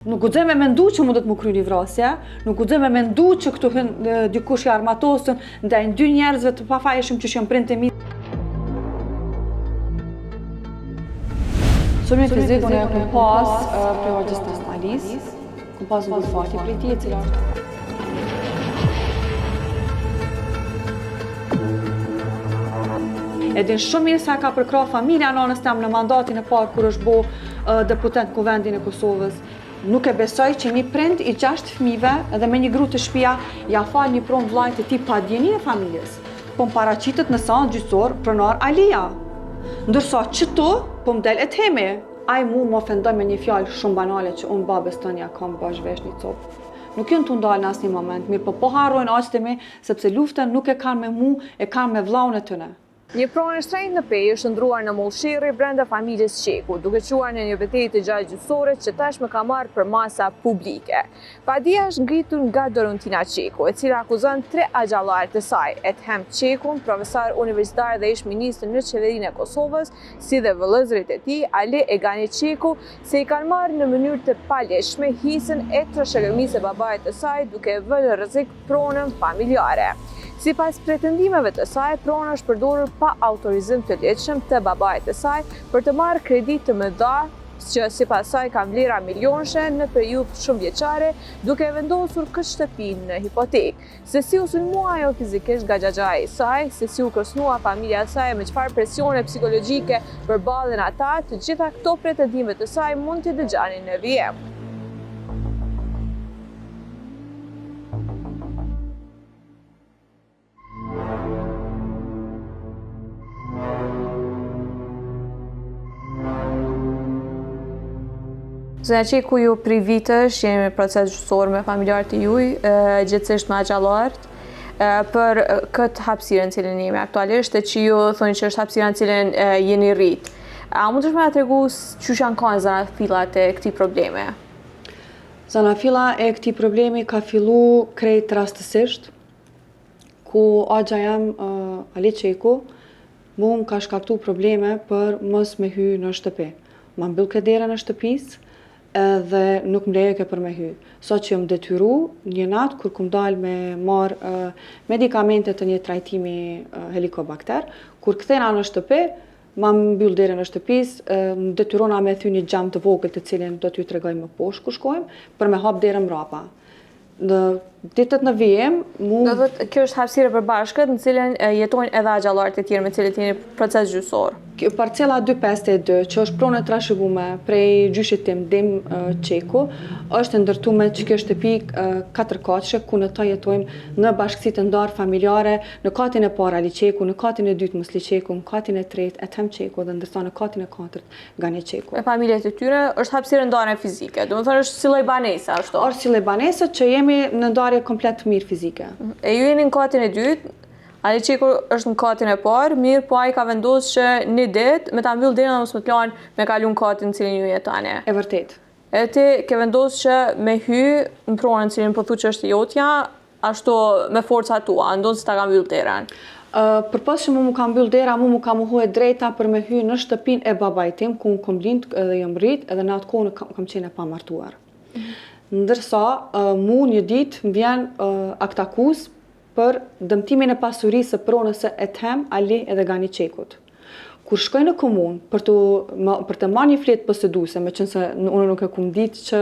Nuk guxoj me mendu që mundet më kry një vrasje, nuk guxoj me mendu që këtu hyn dikush i armatosën ndaj dy njerëzve të pafajshëm që janë prindë mi. Sulmin fizik unë kam pas për regjistrin e Alis, kam pas një fati për ti e cila Edin shumë mirë sa ka përkrah familja nënës tem në mandatin e parë kur është bo deputet në Kuvendin e Kosovës. Nuk e besoj që një prind i 6 fëmijëve edhe me një gru të shtëpia ja fal një pronë vllajt e tij pa djeni e familjes. Po më paraqitet në sanë gjyqësor pronar Alia. Ndërsa qëto po më del e teme. Ai mu më ofendoj me një fjalë shumë banale që unë babes tënë ja kam bash vesh një copë. Nuk jënë të ndalë në asnjë moment, mirë po harrojnë aqët e mi, sepse luftën nuk e kanë me mu, e kanë me vllaun e tyre. Një pronë e shtrenjtë në Pejë është ndruar në Mollshirri brenda familjes Qeku, duke quar në një betejë të gjatë gjyqësore që tashmë ka marrë për masa publike. Padia është ngritur nga Dorontina Qeku, e cila akuzon 3 agjallarë të saj, Edhem Qekun, profesor universitar dhe ish ministër në qeverinë e Kosovës, si dhe vëllezërit e tij, Ali e Gani Qeku, se i kanë marrë në mënyrë të paleshme hisën e trashëgimisë së babait të saj, duke vënë në rrezik pronën familjare. Sipas pretendimeve të saj, prona është përdorur pa autorizim të lehtëshëm të babait të saj për të marrë kredi të mëdha që sipas saj ka vlera milionëshe në periudhë shumë vjeçare, duke vendosur këtë shtëpi në hipotekë. Se si u sulmua ajo fizikisht nga xhaxhai i saj, se si u kërcënua familja e saj me çfarë presione psikologjike përballen ata, të gjitha këto pretendime të saj mund t'i dëgjani në vijim. Zonja Qeku, ju prej vitesh jeni në proces gjyqësor me familjarët e juaj, gjithsesi me agjallarët, për këtë hapësirë në cilën jemi aktualisht, e që ju thoni që është hapësira në cilën jeni rrit. A mund të shme tregu çush janë kanë zanafillat e këtij problemi? Zanafilla e këtij problemi ka fillu krejt rastësisht, ku agja jam Ali Qeku, mu më ka shkaktu probleme për mos me hy në shtëpi. Ma mbyll këtë derën e shtëpisë, edhe nuk më lejo ke për me hy. So që jam detyru një natë kur kum dal me marrë medikamente të një trajtimi helikobakter, kur kthena në shtëpi, ma mbyll derën e shtëpisë, më detyrona me thy një xham të vogël të cilin do t'ju tregoj më poshtë ku shkojmë, për me hap derën mbrapa. Në ditët në vijim, Do thotë kjo është hapësirë e përbashkët në cilën jetojnë edhe agjallarët e tjerë me cilët jeni proces gjyqësor. Parcela 252, që është pronë e trashëgume prej gjyshit tim Dim Qeku, është ndërtuar që kjo shtëpi 4 katëshe, ku në ta jetojmë në bashkësi të ndarë familjare, në katin e parë Ali Qeku, në katin e dytë Musli Qeku, në katin e tretë Edhem Qeku dhe ndërsa në katin e katërt Gani Qeku. Me familjet e tyre është hapësirë ndarje fizike, do të thonë është si lloj banese ashtu. Është si lloj banese që jemi në ndarje komplet mirë fizike. E ju jeni në katin e dytë, Ali Qeku është në katin e parë, mirë po ai ka vendosur që një ditë me ta mbyll derën dhe mos më të lanë me kalu në katin në cilin ju jetoni. E vërtet. E ti ke vendosur që me hy në pronën në cilin po thu që është jotja, ashtu me forca tua, ndonë se ta ka mbyll derën. Përpas që mu ka mbyll dera, mu ka muhu e drejta për me hy në shtëpin e babait tim, ku unë kom lind edhe jam rrit, edhe në atë kohë kam qenë e pamartuar. Ndërsa, mu një ditë më vjen akt akuz për dëmtimin e pasurisë së pronës së Edhem, Ali edhe Gani Qekut. Kur shkoj në komunë për të marrë një fletë posëduese, meqense unë nuk e kum ditë që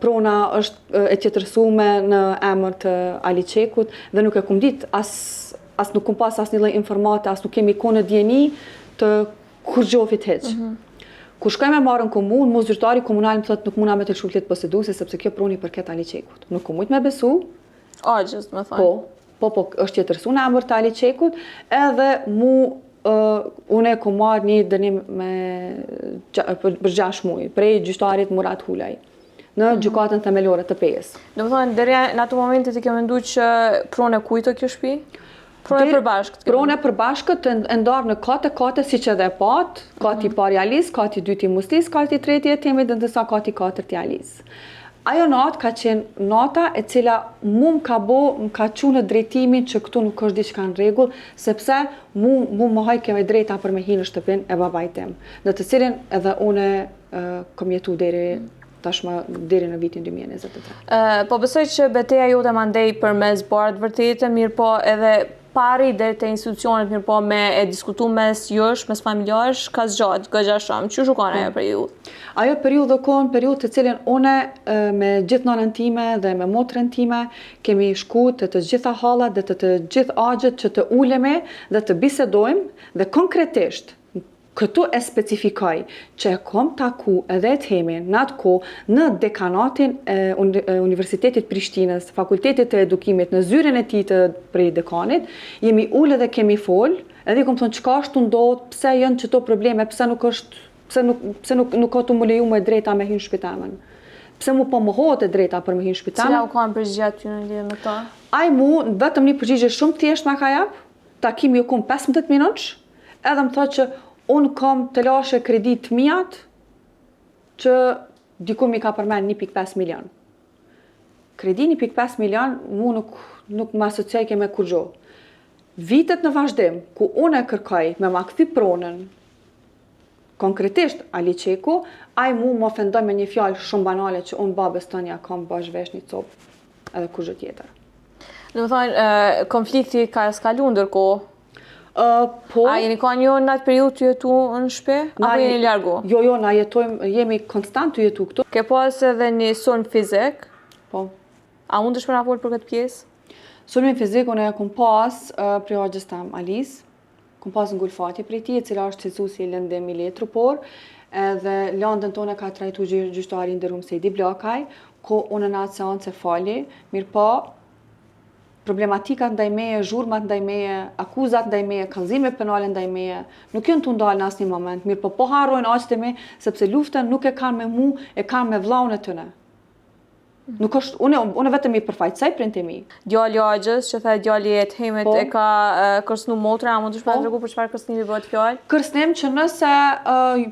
prona është e tjetërsuar në emër të Ali Qekut dhe nuk e kum ditë as nuk kum pas asnjë lloj informate, as nuk kemi kohë në dieni të kurrgjofit hiç. Kur shkoj me marrën komunë, mu zyrtari komunal më thotë nuk muna me të lëshu fletë posëduese sepse kjo proni përket Ali Qekut. Nuk kum mujt me besu. Agjës, më thonë. Po, është tjetërsu në emër të Ali Qekut, edhe mu unë e kom marrë një dënim për 6 muaj, prej gjyqtarit Murat Hulaj, në gjykatën themelore të Pejës. Do të thonë, deri në atë momentit i ke menduar që pronë e kujt kjo shtëpi? Pronë e përbashkët. Pronë e përbashkët e ndarë në kate, siç edhe pat, kati i parë i Alis, kati i dytë i Muslis, kati i tretë i Edhemit dhe ndërsa kati i katërt i Alis. Ajo natë ka qenë nata e cila mu më ka qu në drejtimin që këtu nuk është diçka në rregull, sepse mu më haj keme drejta për me hi në shtëpin e babait tim, në të cilin edhe une kom jetu deri tashmë deri në vitin 2023. Po besoj që betejë jote mandej përmes bardh vërtetë, mirë po edhe pari deri te institucionet, mirë po me e diskutu mes jush, mes familjarësh, ka zgjatë, goxha shumë. Çu shkon ajo periudhë? Ajo periudhë konë periudhë të cilën une me gjithë nënën time dhe me motrën time kemi shku të gjitha hallat dhe të gjithë agjet që të ulemi dhe të bisedojmë dhe konkretisht këtu e specifikoj që e kom taku edhe e themin në atë kohë në dekanatin e Universitetit Prishtinës, Fakultetit të Edukimit, në zyren e tij të prej dekanit, jemi ulë dhe kemi fol, edhe kom thonë çka është ndodh, pse janë çto probleme, pse nuk ka të më leju me drejta me hynë shpitamen. Pse mu po mohohet e drejta për me hynë shpitamen. Cila u kanë përgjigje aty në lidhje me ta? Ai mu vetëm një përgjigje shumë thjesht ma ka jap, takimi ju kom 15 minutë, edhe më thotë që unë kam të lashe kredit mijat që diku mi ka përmen 1.5 milion. Kredi 1.5 milion mu nuk më asocioj me kur gjo. Vitet në vazhdim, ku unë e kërkoj me ma këthi pronën, konkretisht Ali Qeku, ai mu më ofendoj me një fjalë shumë banale që unë babës tënja kam bash vesh një copë edhe kur gjë tjetër. Do të thonë, konflikti ka eskalu ndërkohë. Po, A jeni ka një në atë periudhë të jetu në shtëpi? Apo jeni largu? Jo, na jetojmë, jemi konstant të jetu këtu. Ke pas edhe një sulm fizik? Po. A mund të shpëna folë për këtë pjesë? Sulmin fizik unë e kom pas prej agjes tam Alis, kom pas ngulfati prej tij, e cila është cilësuesi i lëndim i letrupor, edhe lëndën tonë ka trajtu gjyqtari nderuar Sejdi Blakaj, ku unë në atë seancë fali, mirë po problematikat ndaj meje, zhurmat ndaj meje, akuzat ndaj meje, kallëzime penale ndaj meje, nuk janë të ndalë në asnjë moment, mirë po harrojnë aqët e me, sepse luftën nuk e kanë me mu, e kanë me vllahun e tyre. Nuk është, unë vetëm i përfaqësoj prindin e mi. Djali i Agjës, që tha djali i Hemit, Po. e ka kërcënu motrën, a mund të shpërndaj tregu për çfarë kërcënimi bëhet fjalë? Kërcënim që nëse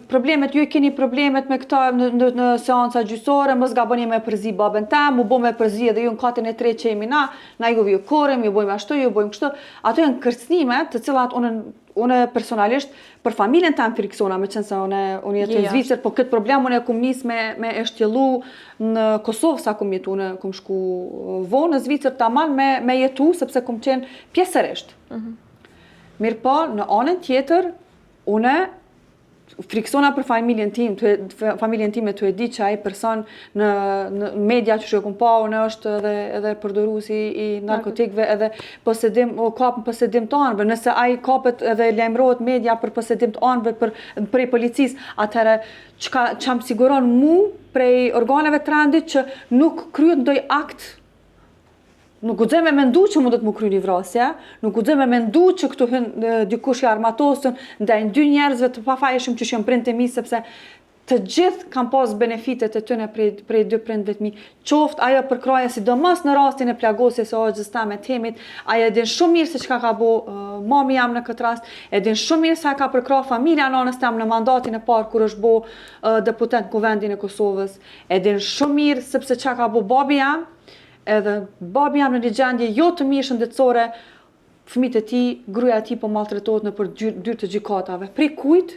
problemet, ju e keni problemet me këta në seanca gjyqësore, mos gaboni me përzi babën tam, mu bë me përzi edhe ju në katin e tretë që jemi na ju viju korem, ju bëjmë ashtu, ju bëjmë kështu. Ato janë kërcënime të cilat unë personalisht për familjen tam friksona, me qenë se unë jetoj në Zvicër, po këtë problem unë e kum nis me e shtjellu në Kosovë sa kum jetu, unë kum shku vonë në Zvicër tamam me jetu, sepse kum qenë pjesërisht. Mirë po, në anën tjetër, unë friksona për familjen time të e di që ai person në media që shkëm pa, unë është edhe përdoruesi i narkotikëve, edhe kapën posedim të anëve. Nëse ai kapet edhe lajmërohet media për posedim të anëve prej policisë, atëherë çam siguron mu prej organeve të rendit që nuk kryet ndonjë akt. Nuk guxoj me mendu që mundet më kry një vrasje, nuk guxoj me mendu që këtu hyn dikush i armatosën ndaj dy njerëzve të pafajshëm që janë prindë e mi, sepse të gjithë kanë pas benefitet e tyre prej dy prindëve të mi. Qoftë ajo për kraja, sidomos në rastin e plagosjes së Agjës tam e Hemit, ajo e din shumë mirë se çka ka bo mami jam në këtë rast, e din shumë mirë sa ka përkra familja nënës tam në mandatin e parë kur është bo deputet në Kuvendin e Kosovës, e din shumë mirë sepse çka ka bo babi jam, edhe babi jam në një gjendje jo të mirë shëndetësore, fëmijët e tij, gruaja e tij po malltretohet nëpër dyrë të gjykatave. Prej kujt?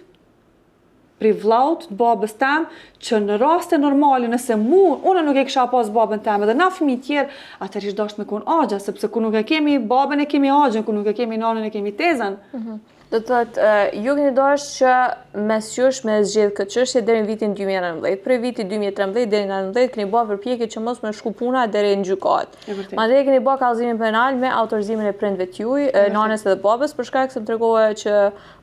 Prej vllaut, babës tam, që në raste normale nëse unë nuk e kisha pas babën tam edhe na fëmijë tjerë, atëherë ish dashur me kon Agja, sepse kur nuk e kemi babën e kemi Agjën, kur nuk e kemi nanën e kemi tezën. Do të thotë, ju keni dashur që mes jush me zgjedh këtë çështje deri në vitin 2019. Prej vitit 2013 deri në 2019 keni bërë përpjekje që mos më shku puna deri në gjykatë. Mandej keni bërë kallëzimin penal me autorizimin e prindve të juaj, nanës edhe babës, për shkak se më tregove që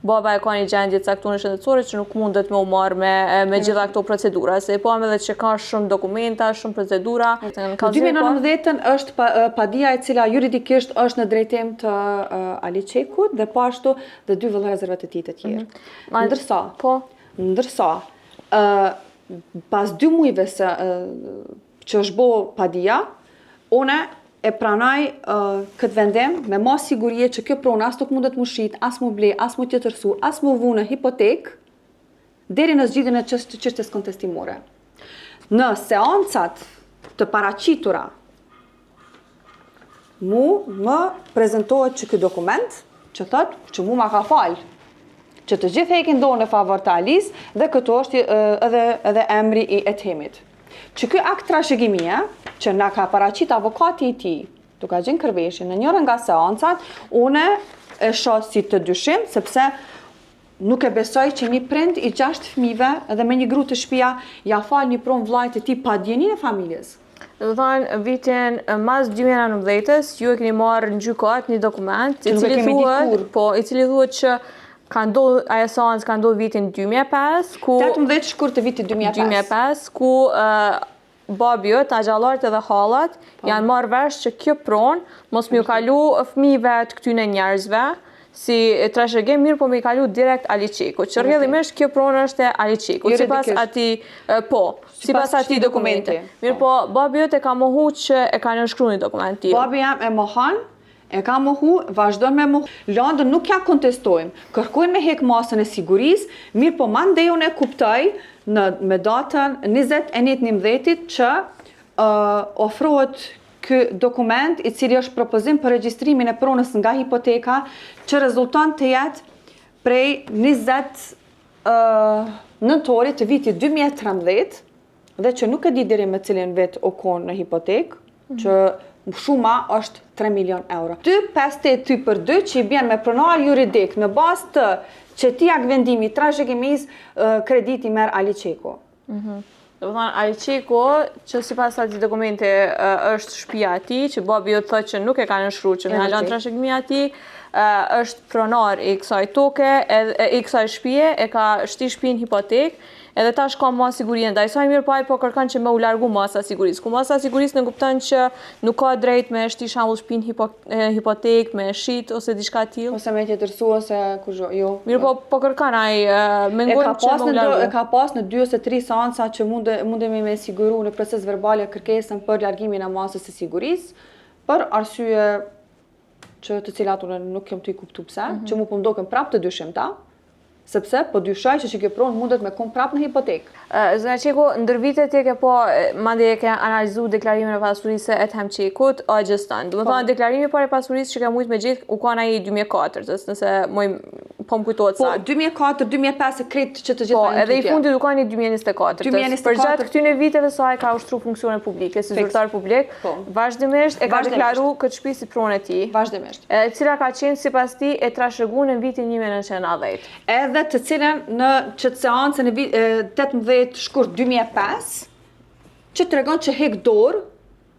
baba e ka një gjendje të caktuar shëndetësore që nuk mundet me u marr me gjitha këto procedura, se po edhe që ka shumë dokumenta, shumë procedura. Në 2019 është padia e cila juridikisht është në drejtim të Ali Qekut dhe po ashtu dhe dy vëllezërve të tij të tjerë. Ndërsa, pas 2 muajve që është bo padia, une e pranaj këtë vendim me ma sigurie që kjo pronë as nuk mundet mu shit, as mu ble, as mu tjetërsu, as mu vu në hipotek, deri në zgjidhjen e çështjes kontestimore. Në seancat të paraqitura, më prezentohet që ky dokument që thotë që mu ma ka falë, që të gjithë hekin dorë në favor të Alis dhe këto është edhe emri i Hemit. që ky akt trashëgimie, që na ka paraqit avokati i tij, duke gjenë Kërveshin në njëra nga seancat, une e shoh si të dyshim, sepse nuk e besoj që një prind i 6 fëmijëve edhe me një gru të shtëpia ja fal një pronë vllajt e tij pa dijenin e familjes. Do të thonë, vitin mas 2019-s, ju e keni marrë në gjykat një dokument i cili thuhet që ka ndodhur ajo seancë ka ndodhur vitin 2005, ku 18 shkurt të vitit 2005, ku babi yt, axhallarët edhe hallat janë marrë vesh që kjo pronë mos më kalu fëmijëve të këtyne njerëzve si trashëgim, mirë po më i kalu direkt Aliçeku. Që rrjedhimisht kjo pronë është e Aliçeku, sipas atij dokumenti. Mirë po babi yt e ka mohu që e ka nënshkruar një dokument tillë. Babi jam e mohon, e ka mohu, vazhdon me mohu. Landën nuk ja kontestojmë. Kërkojnë me hek masën e sigurisë, mirë po mandej unë e kuptoj me datën 20/11 që ofrohet ky dokument i cili është propozim për regjistrimin e pronës nga hipoteka që rezulton të jetë prej 20 nëntorit të vitit 2013 dhe që nuk e di deri me cilin vet o konë në hipotek, që shuma është 3 milion euro. 258 ty për 2 që i bjen me pronar juridik në bazë të qetijak vendimi trashëgimis krediti merr Aliçeku. Do të thonë Aliçeku, që sipas atij dokumenti është shtëpia e tij, që babi yt thotë që nuk e ka nënshkruar që me halan trashëgimia e tij, është pronar i kësaj toke, i kësaj shtëpie, e ka shti shtëpinë hipotek, edhe tash ka masë sigurie ndaj saj, mirë po ai po kërkon që me u largu masa sigurisë. Ku masa sigurisë në kupton që nuk ka drejt me shti shembull shtëpinë hipotek, me shit ose diçka tillë. Ose me tjetërsu ose kushdo, jo. Mirë po kërkon ai mengon që me u largu. E ka pas në 2 ose 3 seanca që mundemi me siguru në proces verbale kërkesën për largimin e masës së sigurisë, për arsye që të cilat unë nuk kem të i kuptu pse, që mu po mdoken prapë të dyshimta, sepse po dyshoj që kjo pronë mundet me kom prapë në hipotekë. Zona Qeku, ndër vitet e ke po, mandej e ke analizu deklarimin e pasurisë e të Hemçekut, a gjëstan. Do të thonë deklarimi për e pasurisë që ka mujtë me gjithë u ka ai 2004, nëse po më kujtohet sa. Po, 2004-2005 e kretë që të gjitha po, edhe i fundit u ka një 2024. Për gjatë këtyne viteve sa e ka ushtru funksione publike, si zyrtar publik, vazhdimisht e ka deklaru këtë shtëpi si pronë e tij. Vazhdimisht. Cila ka qenë sipas tij e trashëguar në vitin 1990. Edhe të cilën në qëtë seancën e 18 shkurt 2005, që të regon që hek dorë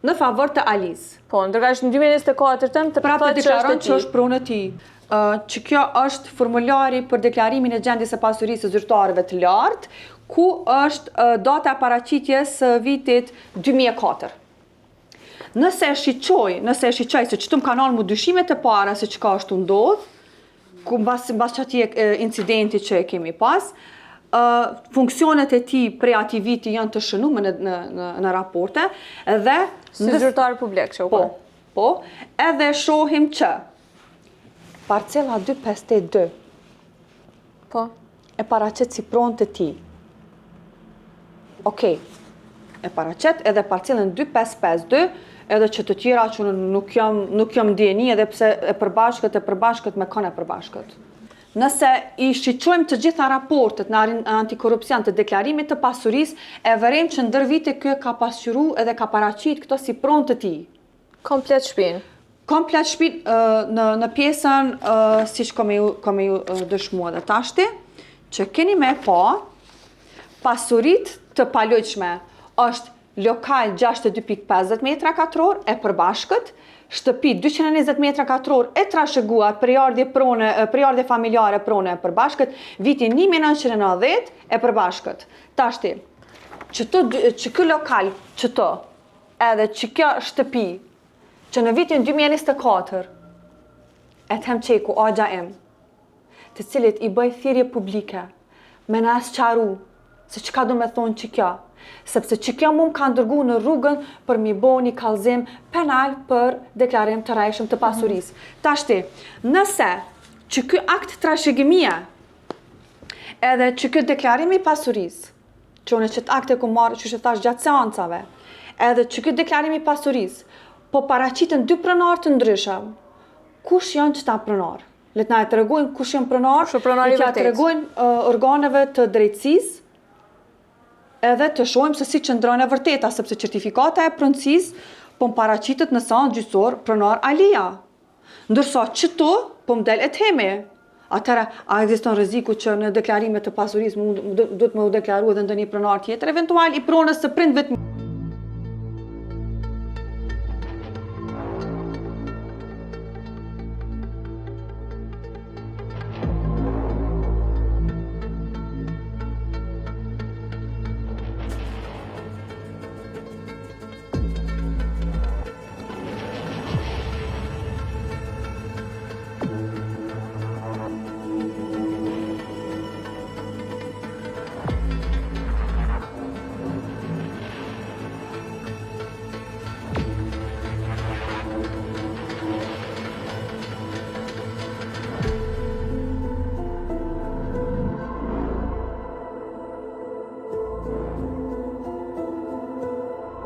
në favor të Alis. Po, ndërkaq në 2024 të prapë deklaron që është pronë e tij. Që kjo është formulari për deklarimin e gjendjes së pasurisë së zyrtarëve të lartë, ku është data e paraqitjes së vitit 2004. Nëse e shiqoj se çtum kanë ardhur dyshimet e para se çka është ndodhur, ku mbas çatij incidenti që e kemi pas, funksionet e tij prej atij viti janë të shënuar në raporte dhe si zyrtar publik që u ka. Po, edhe shohim që parcela 252 e paraqet si pronë të tij. Okej. E paraqet edhe parcelën 2552, edhe që të tjera që nuk jam ndjeni edhe pse e përbashkët me kanë e përbashkët. Nëse i shiqojmë të gjitha raportet në antikorupcion të deklarimit të pasurisë, e vërejmë që ndër vite kjo ka pasqyru edhe ka paraqit këto si pronë të tij. Komplet shtëpinë. Komplet shtëpinë në pjesën siç kam ju dëshmuar dhe tashti, që keni me pa pasurit të palojshme është lokal 62.50 metra katror e përbashkët, shtëpi 220 metra katror e trashëguar përjardhje familjare prone e përbashkët, vitin 1990 e përbashkët. Tashti, që ky lokal qëto, edhe që kjo shtëpi, që në vitin 2024 e të Hemçeku agja im, të cilit i bëj thirrje publike, me na sqaru se çka do me thonë që kjo, sepse që kjo mund ka ndërgu në rrugën për mi bo një kallëzim penal për deklarim të rrejshëm të pasurisë. Tashti, nëse që ky akt trashëgimie edhe që ky deklarimi i pasurisë, që unë që të akte ku marrë që thash gjatë seancave, edhe që ky deklarimi i pasurisë, po paraqiten 2 pronar të ndryshëm, kush janë qëta pronar? Le të na e tregojnë kush janë pronar, le të na tregojnë organeve të drejtësisë, edhe të shohim se si qëndron e vërteta, sepse certifikata e pronësisë po më paraqitet në seancë gjyqësor pronar Alia. Ndërsa qëto po më del Ethemi. Atëra, a ekziston rreziku që në deklarimet të pasurisë duhet më u deklaruar edhe ndonjë pronar tjetër, eventual i pronës së prindëve.